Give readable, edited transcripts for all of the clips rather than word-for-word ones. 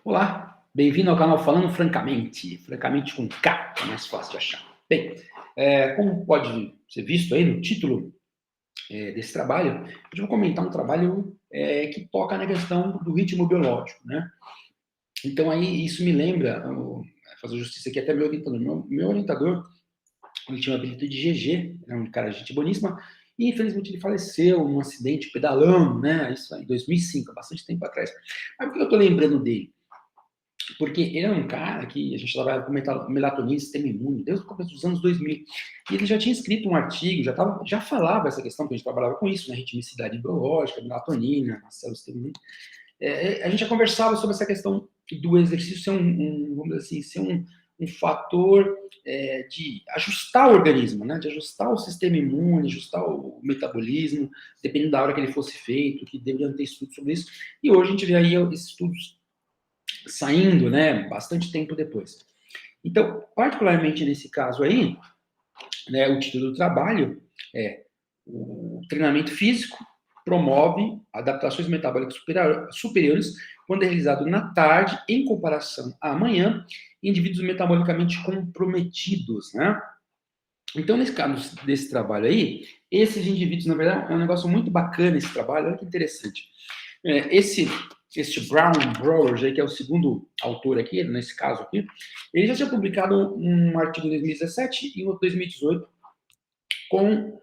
Olá, bem-vindo ao canal Falando Francamente, francamente com K, é mais fácil de achar. Bem, como pode ser visto aí no título desse trabalho, eu vou comentar um trabalho que toca na questão do ritmo biológico, né? Então aí isso me lembra, fazer justiça aqui até meu orientador. Meu orientador, ele tinha o apelido de GG, era um cara de gente boníssima, e infelizmente ele faleceu num acidente pedalando, né? Isso aí, em 2005, há bastante tempo atrás. Mas por que eu tô lembrando dele? Porque ele é um cara que a gente trabalha com melatonina e sistema imune desde o começo dos anos 2000. E ele já tinha escrito um artigo, já falava essa questão, que a gente trabalhava com isso, né? Ritmicidade biológica, melatonina, as células do sistema imune. A gente já conversava sobre essa questão do exercício ser vamos dizer assim, ser um fator de ajustar o organismo, né? De ajustar o sistema imune, ajustar o metabolismo, dependendo da hora que ele fosse feito, que deveriam ter estudos sobre isso. E hoje a gente vê aí esses estudos saindo, né, bastante tempo depois. Então, particularmente nesse caso aí, né, o título do trabalho é o treinamento físico promove adaptações metabólicas superiores quando é realizado na tarde em comparação à manhã em indivíduos metabolicamente comprometidos, né? Então, nesse caso desse trabalho aí, esses indivíduos, na verdade, é um negócio muito bacana esse trabalho, olha que interessante. Este Brown Browers, aí, que é o segundo autor aqui, nesse caso aqui, ele já tinha publicado um artigo em 2017 e outro em 2018 com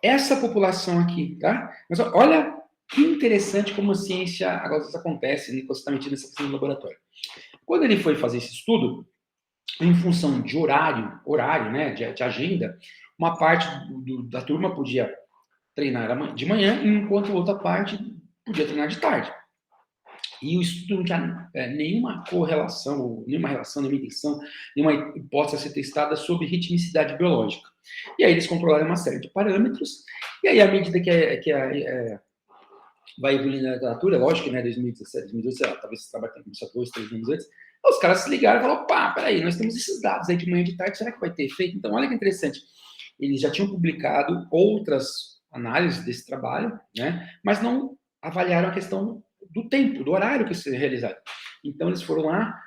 essa população aqui, tá? Mas olha que interessante como a ciência agora acontece, né, constantemente nessa questão do laboratório. Quando ele foi fazer esse estudo, em função de horário, né, de agenda, uma parte da turma podia treinar de manhã, enquanto outra parte podia treinar de tarde. E o estudo não tinha nenhuma correlação, nenhuma relação, nenhuma intenção, nenhuma hipótese a ser testada sobre ritmicidade biológica. E aí eles controlaram uma série de parâmetros, e aí, à medida vai evoluindo a literatura, lógico que, né, 2017, 2018, sei lá, talvez esse trabalho tenha começado 2, 3 anos antes, os caras se ligaram e falaram, pá, peraí, nós temos esses dados aí de manhã e de tarde, será que vai ter efeito? Então, olha que interessante, eles já tinham publicado outras análises desse trabalho, né, mas não avaliaram a questão do tempo, do horário que isso é realizado. Então, eles foram lá,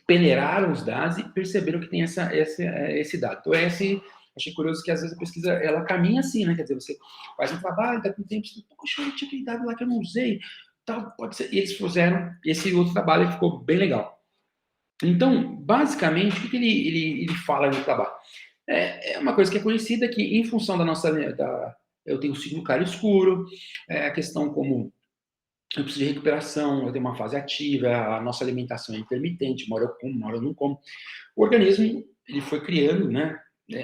peneiraram os dados e perceberam que tem esse dado. Então, achei curioso que às vezes a pesquisa ela caminha assim, né? Quer dizer, você faz um trabalho, dá com tempo, você, poxa, eu tinha aquele dado lá que eu não usei, tal, pode ser. E eles fizeram esse outro trabalho e ficou bem legal. Então, basicamente, o que ele fala no trabalho? É uma coisa que é conhecida que, em função da nossa. Eu tenho o ciclo claro e escuro, a questão como eu preciso de recuperação, eu tenho uma fase ativa, a nossa alimentação é intermitente, uma hora eu como, uma hora eu não como. O organismo, ele foi criando, né,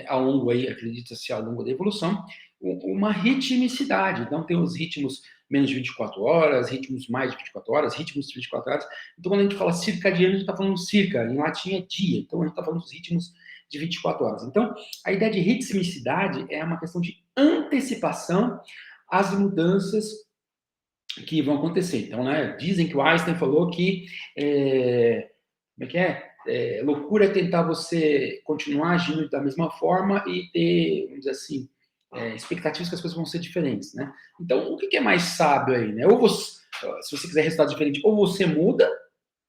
ao longo aí, acredita-se ao longo da evolução, uma ritmicidade. Então, tem os ritmos menos de 24 horas, ritmos mais de 24 horas, ritmos de 24 horas. Então, quando a gente fala circadiano, a gente está falando circa, em latim é dia. Então, a gente está falando dos ritmos de 24 horas. Então, a ideia de ritmicidade é uma questão de antecipação às mudanças que vão acontecer. Então, né, dizem que o Einstein falou que como é que é? Loucura é tentar você continuar agindo da mesma forma e ter, vamos dizer assim, expectativas que as coisas vão ser diferentes, né? Então, o que é mais sábio aí, né? Ou você, se você quiser resultado diferente, ou você muda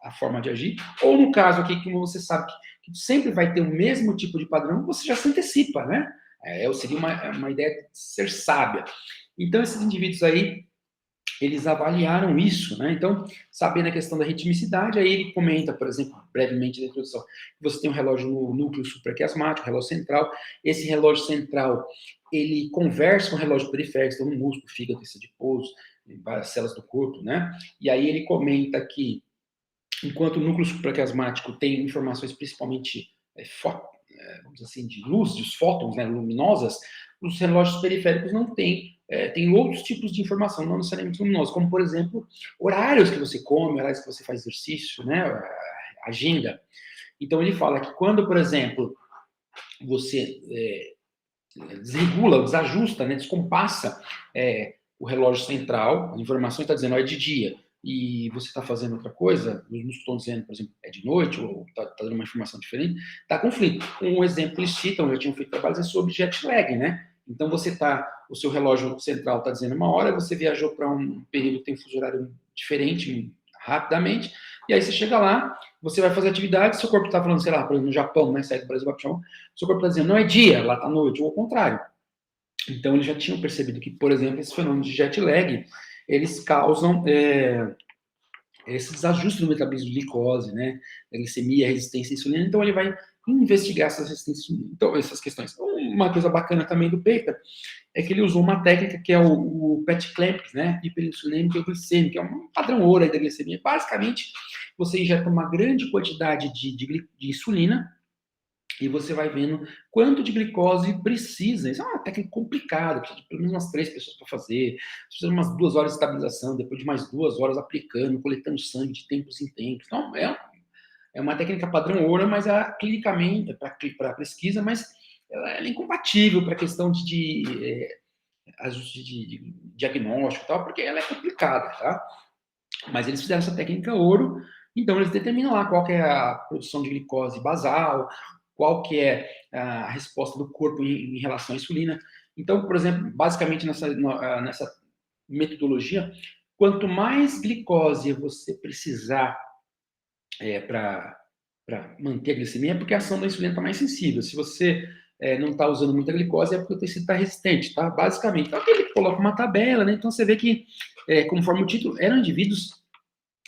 a forma de agir, ou no caso aqui, que você sabe que sempre vai ter o mesmo tipo de padrão, você já se antecipa, né? Seria uma ideia de ser sábia. Então, esses indivíduos aí, eles avaliaram isso, né? Então, sabendo a questão da ritmicidade, aí ele comenta, por exemplo, brevemente na introdução, que você tem um relógio no núcleo supraquiasmático, relógio central. Esse relógio central, ele conversa com o relógio periférico, então no músculo, fígado, tecido adiposo, várias células do corpo, né? E aí ele comenta que, enquanto o núcleo supraquiasmático tem informações principalmente vamos dizer assim, de luz, de fótons, né, luminosas, os relógios periféricos não têm. Tem outros tipos de informação, não necessariamente luminosa, como, por exemplo, horários que você come, horários que você faz exercício, né, agenda. Então, ele fala que quando, por exemplo, você desregula, desajusta, né, descompassa o relógio central, a informação está dizendo, ó, é de dia, e você está fazendo outra coisa, os músculos estão dizendo, por exemplo, é de noite, ou está dando uma informação diferente, está conflito. Um exemplo que eles citam, já tinham feito trabalhos, é sobre jet lag, né? Então o seu relógio central está dizendo uma hora, você viajou para um período que tem um fuso horário diferente, rapidamente, e aí você chega lá, você vai fazer atividade, seu corpo está falando, sei lá, por exemplo, no Japão, né, sai do Brasil, vai para o Japão, seu corpo está dizendo, não é dia, lá está noite, ou ao contrário. Então, eles já tinham percebido que, por exemplo, esse fenômeno de jet lag, eles causam esse desajuste no metabolismo de glicose, né, a glicemia, a resistência à insulina, então ele vai investigar essas resistências, então, essas questões. Uma coisa bacana também do Baker é que ele usou uma técnica que é o PET clamp, né, hiperinsulinêmica e glicêmica, que é um padrão ouro aí da glicemia. Basicamente, você injeta uma grande quantidade de insulina e você vai vendo quanto de glicose precisa. Isso é uma técnica complicada, precisa de pelo menos umas 3 pessoas para fazer, precisa de umas 2 horas de estabilização, depois de mais 2 horas aplicando, coletando sangue de tempos em tempos. Então, é uma técnica padrão ouro, mas clinicamente, para pesquisa, mas ela é incompatível para a questão de ajuste de diagnóstico e tal, porque ela é complicada, tá? Mas eles fizeram essa técnica ouro, então eles determinam lá qual que é a produção de glicose basal, qual que é a resposta do corpo em relação à insulina. Então, por exemplo, basicamente nessa metodologia, quanto mais glicose você precisar para manter a glicemia, é porque a ação da insulina está mais sensível. Se você não está usando muita glicose, é porque o tecido está resistente, tá? Basicamente. Então, aqui ele coloca uma tabela, né? Então, você vê que, conforme o título, eram indivíduos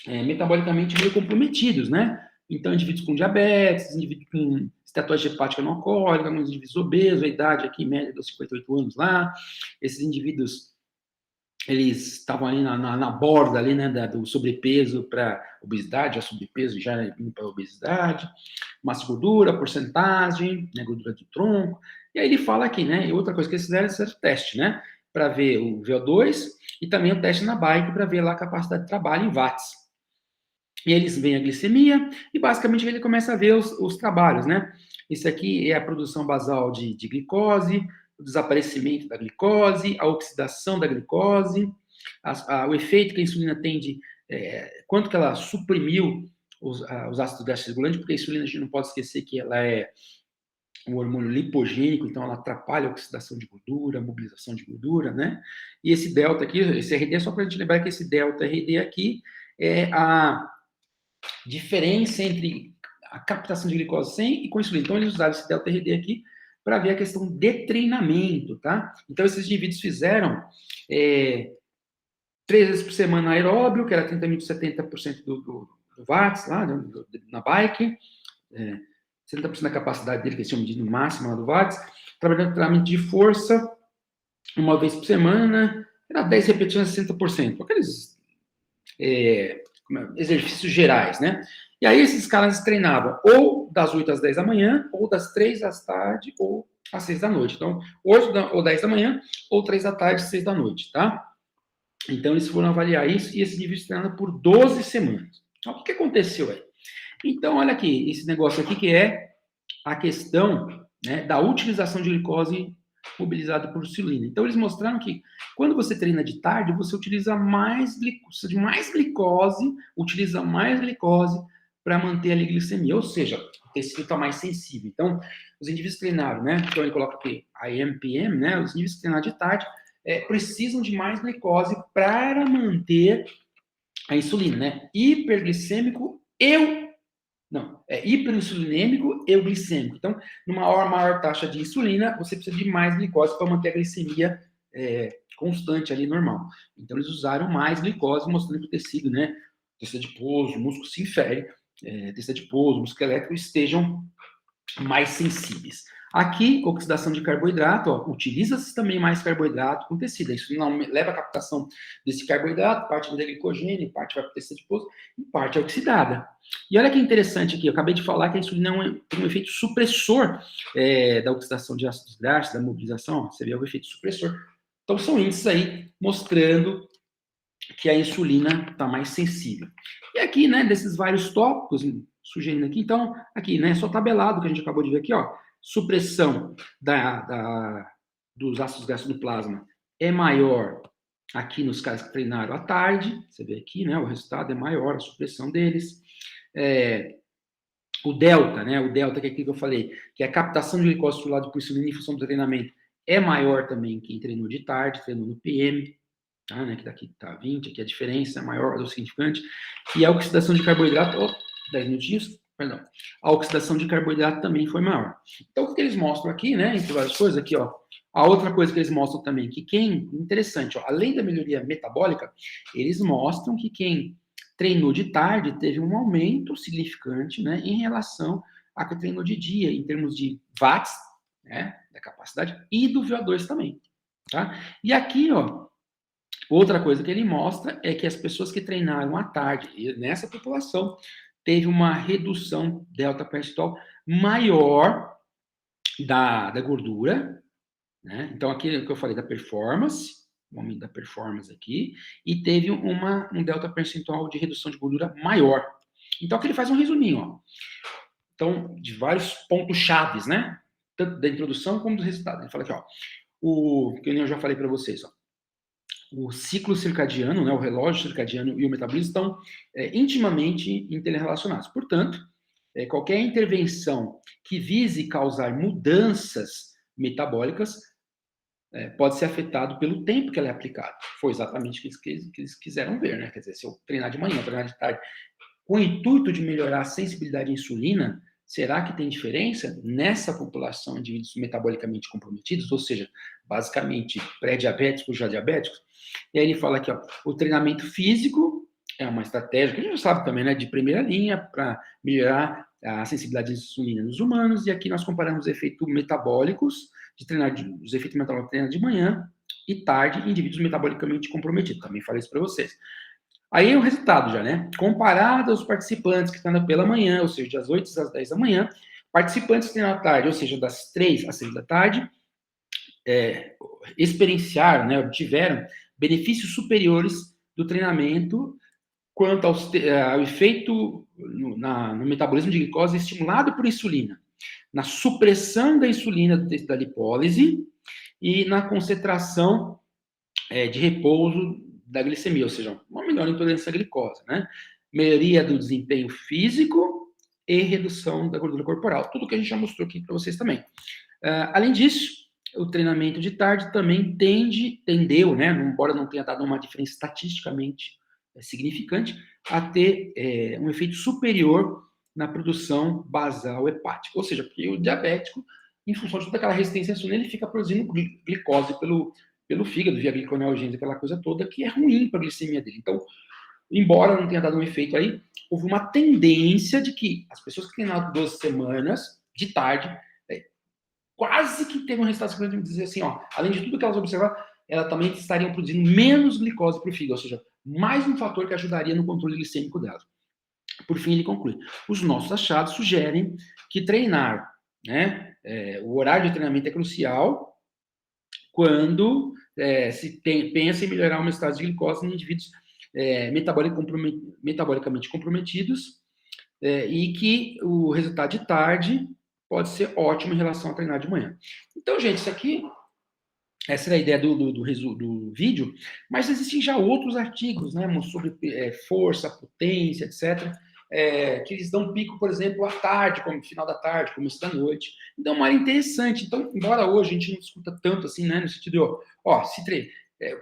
metabolicamente meio comprometidos, né? Então, indivíduos com diabetes, indivíduos com esteatose hepática não alcoólica, alguns indivíduos obesos, a idade aqui, média dos 58 anos lá. Esses indivíduos, eles estavam ali na borda ali, né, do sobrepeso para obesidade, a sobrepeso já indo para obesidade, massa e gordura, porcentagem, né, gordura do tronco. E aí ele fala aqui, né, e outra coisa que eles fizeram é o teste, né, para ver o VO2 e também o teste na bike para ver lá a capacidade de trabalho em watts. E eles veem a glicemia e basicamente ele começa a ver os trabalhos, né? Isso aqui é a produção basal de glicose, o desaparecimento da glicose, a oxidação da glicose, o efeito que a insulina tem quanto que ela suprimiu os ácidos graxos circulantes, porque a insulina a gente não pode esquecer que ela é um hormônio lipogênico, então ela atrapalha a oxidação de gordura, a mobilização de gordura, né? E esse delta aqui, esse RD, só para a gente lembrar que esse delta RD aqui é a diferença entre a captação de glicose sem e com insulina. Então, eles usaram esse delta-RD aqui para ver a questão de treinamento, tá? Então, esses indivíduos fizeram 3 vezes por semana aeróbio, que era 30 minutos, 70% do watts, lá na bike, 70% da capacidade dele, que eles tinham medido máxima lá do watts, trabalhando treinamento de força, uma vez por semana, era 10 repetições, 60%. Aqueles exercícios gerais, né? E aí esses caras treinavam ou das 8 às 10 da manhã, ou das 3 às tarde, ou às 6 da noite. Então, 8 ou 10 da manhã, ou 3 da tarde, 6 da noite, tá? Então, eles foram avaliar isso, e esse indivíduo treinaram por 12 semanas. Então, o que aconteceu aí? Então, olha aqui, esse negócio aqui que é a questão, né, da utilização de glicose mobilizada por insulina. Então, eles mostraram que quando você treina de tarde, você utiliza mais glicose, utiliza mais glicose para manter a glicemia, ou seja, o tecido está mais sensível. Então, os indivíduos treinaram, né? Então, ele coloca aqui a MPM, né? Os indivíduos que treinaram de tarde precisam de mais glicose para manter a insulina, né? Hiperglicêmico hiperinsulinêmico e glicêmico. Então, numa maior taxa de insulina, você precisa de mais glicose para manter a glicemia constante ali, normal. Então, eles usaram mais glicose, mostrando que o tecido, né, tecido adiposo, músculo se infere, tecido adiposo, músculo elétrico estejam mais sensíveis. Aqui, oxidação de carboidrato, utiliza-se também mais carboidrato com tecido. Isso não leva a captação desse carboidrato, parte do glicogênio, parte vai para o tecido adiposo, e parte é oxidada. E olha que interessante aqui, eu acabei de falar que a insulina tem um efeito supressor da oxidação de ácidos graxos, da mobilização, você vê o efeito supressor. Então, são índices aí mostrando que a insulina está mais sensível. E aqui, né, desses vários tópicos, sugerindo aqui, então, aqui, né, só tabelado, que a gente acabou de ver aqui, ó, supressão dos ácidos graxos do plasma é maior aqui nos caras que treinaram à tarde, você vê aqui, né, o resultado é maior, a supressão deles. O delta, né, o delta que é aquilo que eu falei, que é a captação de glicose estimulada por insulina em função do treinamento, é maior também quem treinou de tarde, treinou no PM. tá, né, que daqui está 20, aqui a diferença é maior do significante, e a oxidação de carboidrato, 10 minutinhos, perdão, a oxidação de carboidrato também foi maior. Então, o que eles mostram aqui, né, entre várias coisas, aqui, ó, a outra coisa que eles mostram também, que quem, interessante, ó, além da melhoria metabólica, eles mostram que quem treinou de tarde teve um aumento significante, né, em relação a quem treinou de dia, em termos de watts, né, da capacidade, e do VO2 também, tá? E aqui, ó, outra coisa que ele mostra é que as pessoas que treinaram à tarde, e nessa população, teve uma redução delta percentual maior da gordura, né? Então, aqui é o que eu falei da performance, o aumento da performance aqui, e teve um delta percentual de redução de gordura maior. Então, aqui ele faz um resuminho, ó. Então, de vários pontos chaves, né? Tanto da introdução como do resultado. Ele fala aqui, ó, que eu já falei para vocês, ó, o ciclo circadiano, né, o relógio circadiano e o metabolismo estão intimamente interrelacionados. Portanto, qualquer intervenção que vise causar mudanças metabólicas pode ser afetado pelo tempo que ela é aplicada. Foi exatamente o que eles quiseram ver, né? Quer dizer, se eu treinar de manhã, treinar de tarde, com o intuito de melhorar a sensibilidade à insulina, será que tem diferença nessa população de indivíduos metabolicamente comprometidos, ou seja, basicamente pré-diabéticos, já diabéticos? E aí ele fala aqui, ó, o treinamento físico é uma estratégia que a gente já sabe também, né, de primeira linha para melhorar a sensibilidade à insulina nos humanos, e aqui nós comparamos efeitos metabólicos os efeitos metabólicos de treinar de manhã e tarde em indivíduos metabolicamente comprometidos. Também falei isso para vocês. Aí é o resultado já, né? Comparado aos participantes que treinam pela manhã, ou seja, das 8 às 10 da manhã, participantes que treinam à tarde, ou seja, das 3 às 6 da tarde, experienciaram, né, obtiveram benefícios superiores do treinamento quanto ao efeito no metabolismo de glicose estimulado por insulina, na supressão da insulina da lipólise e na concentração de repouso da glicemia, ou seja, uma melhor intolerância à glicose, né? Melhoria do desempenho físico e redução da gordura corporal. Tudo que a gente já mostrou aqui para vocês também. Além disso, o treinamento de tarde também tendeu, né, embora não tenha dado uma diferença estatisticamente significante, a ter um efeito superior na produção basal hepática. Ou seja, porque o diabético, em função de toda aquela resistência à insulina, ele fica produzindo glicose pelo fígado, via gliconeogênese, aquela coisa toda, que é ruim para a glicemia dele. Então, embora não tenha dado um efeito aí, houve uma tendência de que as pessoas que treinaram 12 semanas, de tarde, quase que teve um resultado significativo de dizer assim, ó, além de tudo que elas observaram, elas também estariam produzindo menos glicose para o fígado, ou seja, mais um fator que ajudaria no controle glicêmico delas. Por fim, ele conclui, os nossos achados sugerem que treinar, né, o horário de treinamento é crucial quando pensa em melhorar o estado de glicose em indivíduos metabolicamente comprometidos e que o resultado de tarde pode ser ótimo em relação a treinar de manhã. Então, gente, essa é a ideia do vídeo, mas existem já outros artigos, né, sobre força, potência, etc., que eles dão pico, por exemplo, à tarde, como final da tarde, começo da noite. Então, uma área interessante. Então, embora hoje a gente não discuta tanto assim, né, no sentido, o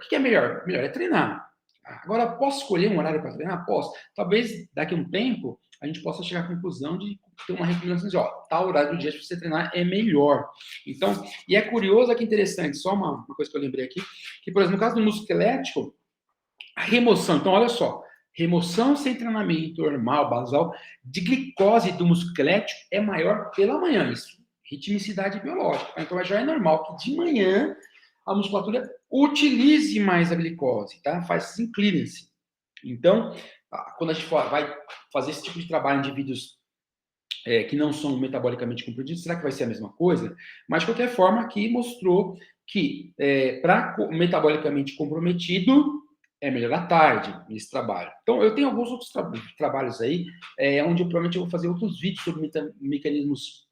que é melhor? Melhor é treinar. Agora, posso escolher um horário para treinar? Posso. Talvez daqui a um tempo a gente possa chegar à conclusão de ter uma recomendação de, tal horário do dia para você treinar é melhor. Então, e é curioso, que interessante, só uma coisa que eu lembrei aqui, que, por exemplo, no caso do músculo esquelético, a remoção, então olha só, remoção sem treinamento normal, basal, de glicose do músculo esquelético é maior pela manhã, isso, ritmicidade biológica. Então, já é normal que de manhã a musculatura utilize mais a glicose, tá? Faz esse clearance. Então, quando a gente vai fazer esse tipo de trabalho em indivíduos que não são metabolicamente comprometidos, será que vai ser a mesma coisa? Mas, de qualquer forma, aqui mostrou que para metabolicamente comprometido, é melhor à tarde nesse trabalho. Então, eu tenho alguns outros trabalhos aí, onde eu provavelmente vou fazer outros vídeos sobre mecanismos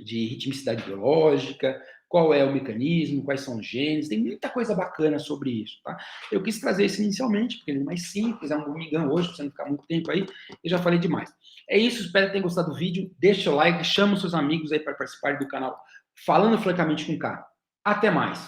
de ritmicidade biológica, qual é o mecanismo, quais são os genes, tem muita coisa bacana sobre isso, tá? Eu quis trazer isso inicialmente, porque ele é mais simples, é um bumigão hoje, pra você não ficar muito tempo aí, eu já falei demais. É isso, espero que tenham gostado do vídeo, deixa o like, chama os seus amigos aí para participar do canal Falando Francamente com K. Até mais!